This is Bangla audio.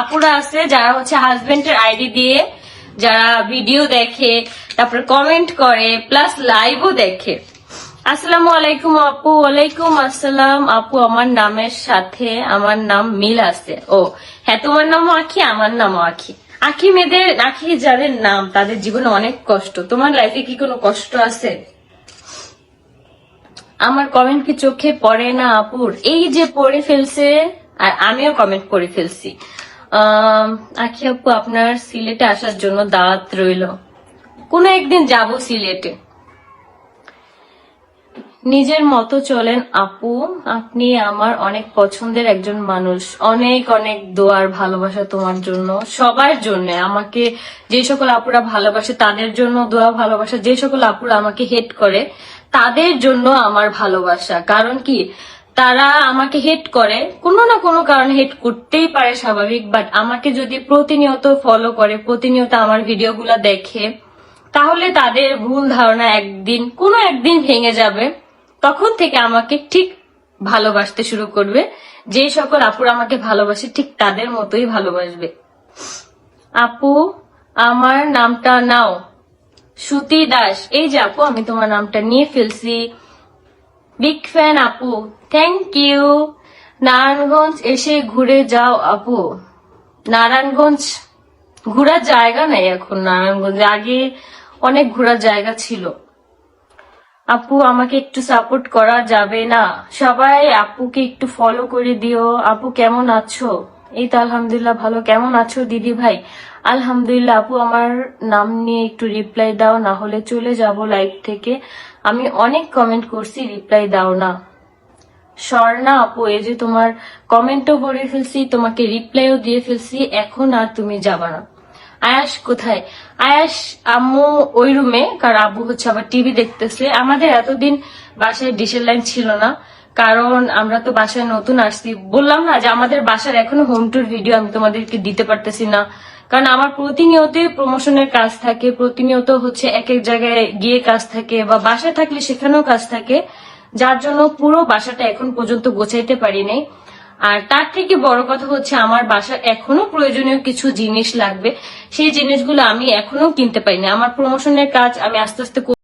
আপুরা আছে যারা হচ্ছে হাজবেন্ডের আইডি দিয়ে যারা ভিডিও দেখে, তারপরে কমেন্ট করে, প্লাস লাইভও দেখে। আসসালামু আলাইকুম আপু। ওয়ালাইকুম আসসালাম আপু। আমার নামের সাথে আমার নাম মিল আছে। ও হ্যাঁ, তোমার নামও আখি, আমার নামও আখি। আখি মেয়েদের, আখি যাদের নাম তাদের জীবনে অনেক কষ্ট। তোমার লাইফে কি কোনো কষ্ট আছে? আমার কমেন্ট কি চোখে পড়ে না আপুর? এই যে পড়ে ফেলছে, আর আমিও কমেন্ট করে ফেলছি। আখি আপু, আপনার সিলেটে আসার জন্য দাওয়াত রইল। কোনো একদিন যাব সিলেটে। নিজের মতো চলেন আপু, আপনি আমার অনেক পছন্দের একজন মানুষ। অনেক অনেক দোয়ার ভালোবাসা তোমার জন্য, সবার জন্য। আমাকে যে সকল আপুরা ভালোবাসে তাদের জন্য দোয়া ভালোবাসা, যে সকল আপুরা আমাকে হেট করে তাদের জন্য আমার ভালোবাসা। কারণ কি, তারা আমাকে হেট করে, কোনো না কোনো কারণে হেট করতেই পারে, স্বাভাবিক। বাট আমাকে যদি প্রতিনিয়ত ফলো করে, প্রতিনিয়ত আমার ভিডিওগুলো দেখে, তাহলে তাদের ভুল ধারণা একদিন কোনো একদিন ভেঙে যাবে। তখন থেকে আমাকে ঠিক ভালোবাসতে শুরু করবে। যে সকল আপুরা আমাকে ভালোবাসে ঠিক তাদের মতোই ভালোবাসবে। আপু, আমার নামটা নাও। শ্রুতি দাস। এই যে আপু, আমি তোমার নামটা নিয়ে ফেলছি। বিগ ফ্যান আপু, থ্যাংক ইউ। নারায়ণগঞ্জ এসে ঘুরে যাও আপু। নারায়ণগঞ্জ ঘোরার জায়গা নেই এখন নারায়ণগঞ্জে, আগে অনেক ঘোরার জায়গা ছিল। আপু, আমাকে একটু সাপোর্ট করা যাবে না? সবাই আপুকে একটু ফলো করে দিও। আপু কেমন আছো? এই তো আলহামদুলিল্লাহ ভালো। কেমন আছো দিদি ভাই? আলহামদুলিল্লাহ। আপু, আমার নাম নিয়ে একটু রিপ্লাই দাও, না হলে চলে যাব লাইভ থেকে। আমি অনেক কমেন্ট করছি, রিপ্লাই দাও না। স্বর্ণা আপু, এই যে তোমার কমেন্টও পড়ে ফেলছি, তোমাকে রিপ্লাইও দিয়ে ফেলছি, এখন আর তুমি যাবা না। আয়াস কোথায়? আয়াস আম্মু ওই রুমে, কারণ আব্বু হচ্ছে আবার টিভি দেখতেছে। আমাদের এতদিন বাসায় ডিশের লাইন ছিল না, কারণ আমরা তো বাসায় নতুন আসছি। বললাম না যে আমাদের বাসার এখনো হোম টুর ভিডিও আমি তোমাদেরকে দিতে পারতেছি না, কারণ আমার প্রতিনিয়ত প্রমোশনের কাজ থাকে, প্রতিনিয়ত হচ্ছে এক এক জায়গায় গিয়ে কাজ থাকে, বা বাসায় থাকলে সেখানেও কাজ থাকে, যার জন্য পুরো বাসাটা এখন পর্যন্ত গোছাইতে পারি নাই। আর তার থেকে বড় কথা হচ্ছে আমার বাসার এখনো প্রয়োজনীয় কিছু জিনিস লাগবে, সেই জিনিসগুলো আমি এখনো কিনতে পারিনি। আমার প্রমোশনের কাজ আমি আস্তে আস্তে